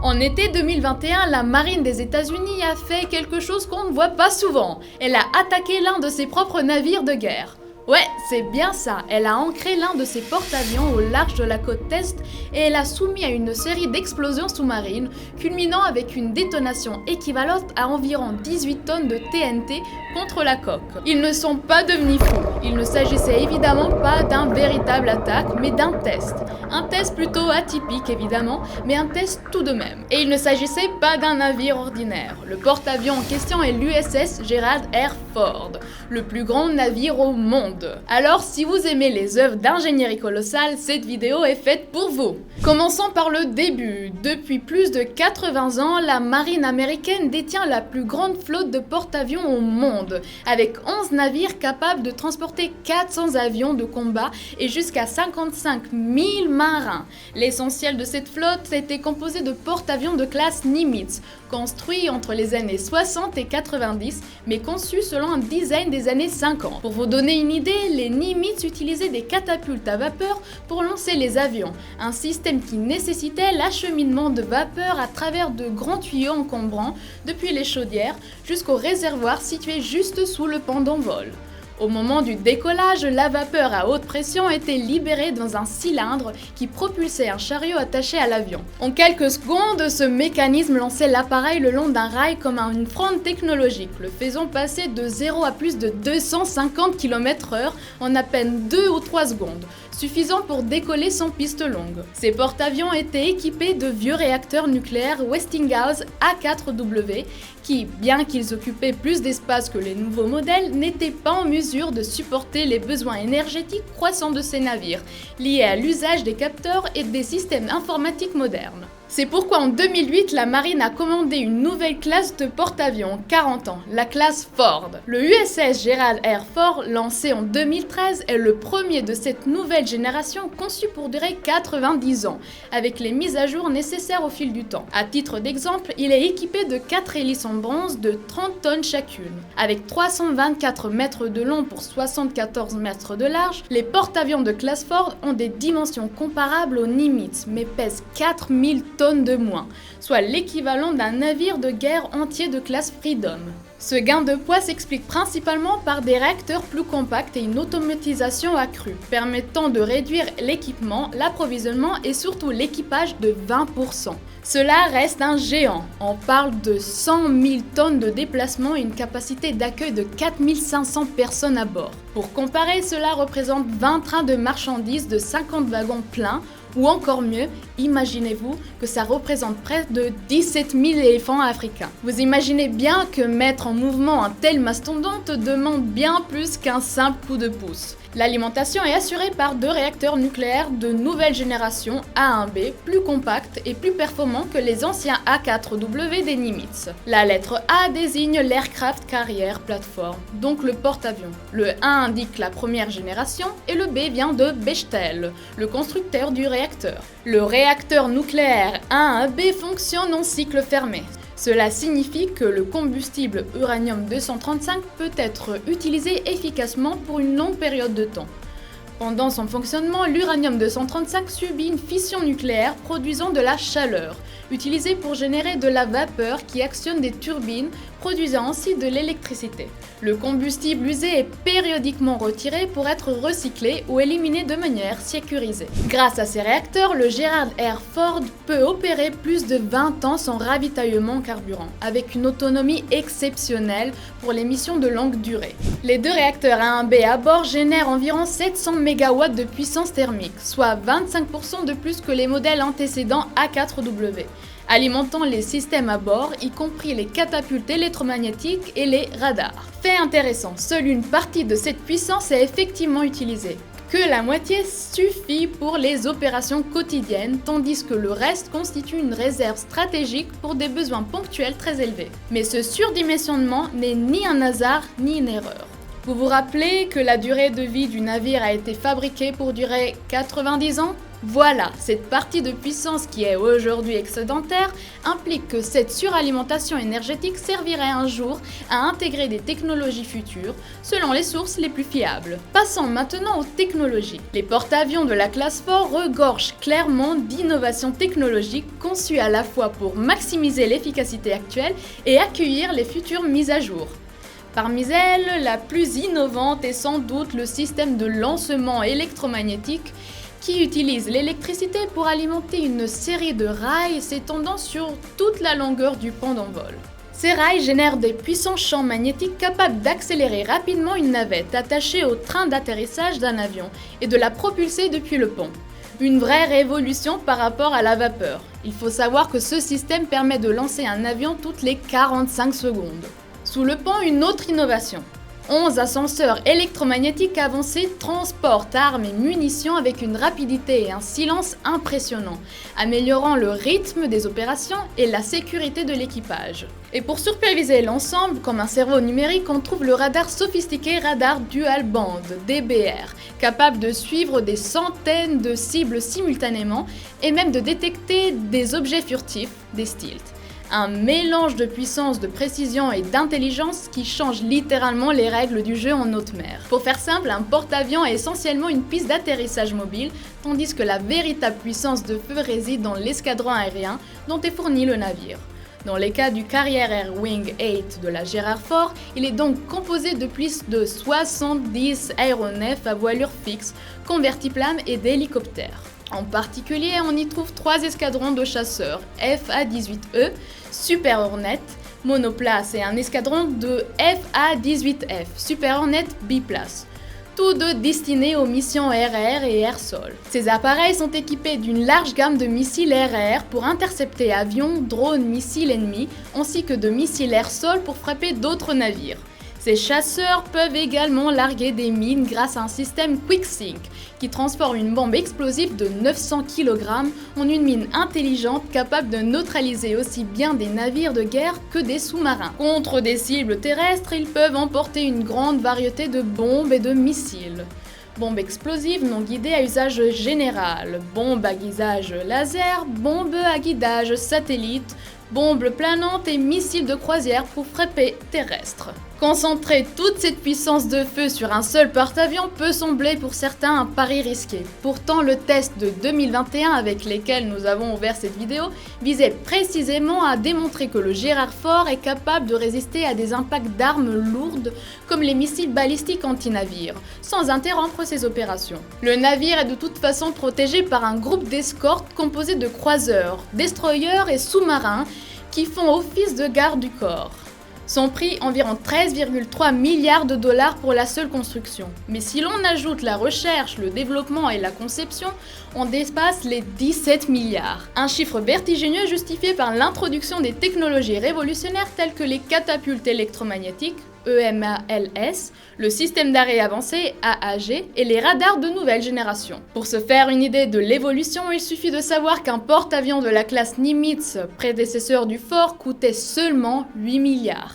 En été 2021, la marine des États-Unis a fait quelque chose qu'on ne voit pas souvent. Elle a attaqué l'un de ses propres navires de guerre. Ouais, c'est bien ça, elle a ancré l'un de ses porte-avions au large de la côte est et elle a soumis à une série d'explosions sous-marines, culminant avec une détonation équivalente à environ 18 tonnes de TNT contre la coque. Ils ne sont pas devenus fous, il ne s'agissait évidemment pas d'un véritable attaque, mais d'un test. Un test plutôt atypique évidemment, mais un test tout de même. Et il ne s'agissait pas d'un navire ordinaire. Le porte-avions en question est l'USS Gerald R. Ford, le plus grand navire au monde. Alors si vous aimez les œuvres d'ingénierie colossale, cette vidéo est faite pour vous. Commençons par le début. Depuis plus de 80 ans, la marine américaine détient la plus grande flotte de porte-avions au monde, avec 11 navires capables de transporter 400 avions de combat et jusqu'à 55 000 marins. L'essentiel de cette flotte était composé de porte-avions de classe Nimitz, construits entre les années 60 et 90, mais conçus selon un design des années 50. Pour vous donner une idée, les Nimitz utilisaient des catapultes à vapeur pour lancer les avions, un système qui nécessitait l'acheminement de vapeur à travers de grands tuyaux encombrants depuis les chaudières jusqu'au réservoir situé juste sous le pont d'envol. Au moment du décollage, la vapeur à haute pression était libérée dans un cylindre qui propulsait un chariot attaché à l'avion. En quelques secondes, ce mécanisme lançait l'appareil le long d'un rail comme une fronde technologique, le faisant passer de 0 à plus de 250 km/h en à peine 2 ou 3 secondes, suffisant pour décoller sans piste longue. Ces porte-avions étaient équipés de vieux réacteurs nucléaires Westinghouse A4W qui, bien qu'ils occupaient plus d'espace que les nouveaux modèles, n'étaient pas en mesure de supporter les besoins énergétiques croissants de ces navires, liés à l'usage des capteurs et des systèmes informatiques modernes. C'est pourquoi en 2008, la marine a commandé une nouvelle classe de porte-avions en 40 ans, la classe Ford. Le USS Gerald R. Ford, lancé en 2013, est le premier de cette nouvelle génération conçu pour durer 90 ans, avec les mises à jour nécessaires au fil du temps. À titre d'exemple, il est équipé de 4 hélices en bronze de 30 tonnes chacune. Avec 324 mètres de long pour 74 mètres de large, les porte-avions de classe Ford ont des dimensions comparables aux Nimitz, mais pèsent 4000 tonnes de moins, soit l'équivalent d'un navire de guerre entier de classe Freedom. Ce gain de poids s'explique principalement par des réacteurs plus compacts et une automatisation accrue, permettant de réduire l'équipement, l'approvisionnement et surtout l'équipage de 20%. Cela reste un géant. On parle de 100 000 tonnes de déplacement et une capacité d'accueil de 4500 personnes à bord. Pour comparer, cela représente 20 trains de marchandises de 50 wagons pleins, ou encore mieux, imaginez-vous que ça représente près de 17 000 éléphants africains. Vous imaginez bien que mettre en mouvement un tel mastodonte demande bien plus qu'un simple coup de pouce. L'alimentation est assurée par 2 réacteurs nucléaires de nouvelle génération A1B, plus compacts et plus performants que les anciens A4W des Nimitz. La lettre A désigne l'Aircraft Carrier Platform, donc le porte-avions. Le A indique la première génération et le B vient de Bechtel, le constructeur du réacteur. Le réacteur nucléaire A1B fonctionne en cycle fermé. Cela signifie que le combustible uranium-235 peut être utilisé efficacement pour une longue période de temps. Pendant son fonctionnement, l'uranium-235 subit une fission nucléaire produisant de la chaleur, utilisée pour générer de la vapeur qui actionne des turbines, produisant ainsi de l'électricité. Le combustible usé est périodiquement retiré pour être recyclé ou éliminé de manière sécurisée. Grâce à ces réacteurs, le Gerald R. Ford peut opérer plus de 20 ans sans ravitaillement en carburant, avec une autonomie exceptionnelle pour les missions de longue durée. Les 2 réacteurs A1B à bord génèrent environ 700 MW de puissance thermique, soit 25% de plus que les modèles antécédents A4W, alimentant les systèmes à bord, y compris les catapultes électromagnétiques et les radars. Fait intéressant, seule une partie de cette puissance est effectivement utilisée. Que la moitié suffit pour les opérations quotidiennes, tandis que le reste constitue une réserve stratégique pour des besoins ponctuels très élevés. Mais ce surdimensionnement n'est ni un hasard ni une erreur. Vous vous rappelez que la durée de vie du navire a été fabriquée pour durer 90 ans ? Voilà, cette partie de puissance qui est aujourd'hui excédentaire implique que cette suralimentation énergétique servirait un jour à intégrer des technologies futures selon les sources les plus fiables. Passons maintenant aux technologies. Les porte-avions de la classe Ford regorgent clairement d'innovations technologiques conçues à la fois pour maximiser l'efficacité actuelle et accueillir les futures mises à jour. Parmi elles, la plus innovante est sans doute le système de lancement électromagnétique qui utilise l'électricité pour alimenter une série de rails s'étendant sur toute la longueur du pont d'envol. Ces rails génèrent des puissants champs magnétiques capables d'accélérer rapidement une navette attachée au train d'atterrissage d'un avion et de la propulser depuis le pont. Une vraie révolution par rapport à la vapeur. Il faut savoir que ce système permet de lancer un avion toutes les 45 secondes. Sous le pont, une autre innovation. 11 ascenseurs électromagnétiques avancés transportent armes et munitions avec une rapidité et un silence impressionnants, améliorant le rythme des opérations et la sécurité de l'équipage. Et pour superviser l'ensemble, comme un cerveau numérique, on trouve le radar sophistiqué Radar Dual Band, DBR, capable de suivre des centaines de cibles simultanément et même de détecter des objets furtifs, des stealths. Un mélange de puissance, de précision et d'intelligence qui change littéralement les règles du jeu en haute mer. Pour faire simple, un porte-avions est essentiellement une piste d'atterrissage mobile, tandis que la véritable puissance de feu réside dans l'escadron aérien dont est fourni le navire. Dans les cas du Carrier Air Wing 8 de la Gerald Ford, il est donc composé de plus de 70 aéronefs à voilure fixe, convertiplames et d'hélicoptères. En particulier, on y trouve 3 escadrons de chasseurs FA-18E, Super Hornet, monoplace et un escadron de FA-18F, Super Hornet biplace, tous deux destinés aux missions air-air et air-sol. Ces appareils sont équipés d'une large gamme de missiles air-air pour intercepter avions, drones, missiles ennemis, ainsi que de missiles air-sol pour frapper d'autres navires. Ces chasseurs peuvent également larguer des mines grâce à un système QuickSync qui transforme une bombe explosive de 900 kg en une mine intelligente capable de neutraliser aussi bien des navires de guerre que des sous-marins. Contre des cibles terrestres, ils peuvent emporter une grande variété de bombes et de missiles. Bombes explosives non guidées à usage général, bombes à guidage laser, bombes à guidage satellite, bombes planantes et missiles de croisière pour frapper terrestre. Concentrer toute cette puissance de feu sur un seul porte-avions peut sembler pour certains un pari risqué. Pourtant, le test de 2021 avec lequel nous avons ouvert cette vidéo visait précisément à démontrer que le Gerald Ford est capable de résister à des impacts d'armes lourdes comme les missiles balistiques anti-navires, sans interrompre ses opérations. Le navire est de toute façon protégé par un groupe d'escorte composé de croiseurs, destroyers et sous-marins qui font office de garde du corps. Son prix environ 13,3 milliards de dollars pour la seule construction. Mais si l'on ajoute la recherche, le développement et la conception, on dépasse les 17 milliards. Un chiffre vertigineux justifié par l'introduction des technologies révolutionnaires telles que les catapultes électromagnétiques, EMALS, le système d'arrêt avancé, AAG, et les radars de nouvelle génération. Pour se faire une idée de l'évolution, il suffit de savoir qu'un porte-avions de la classe Nimitz, prédécesseur du Ford, coûtait seulement 8 milliards.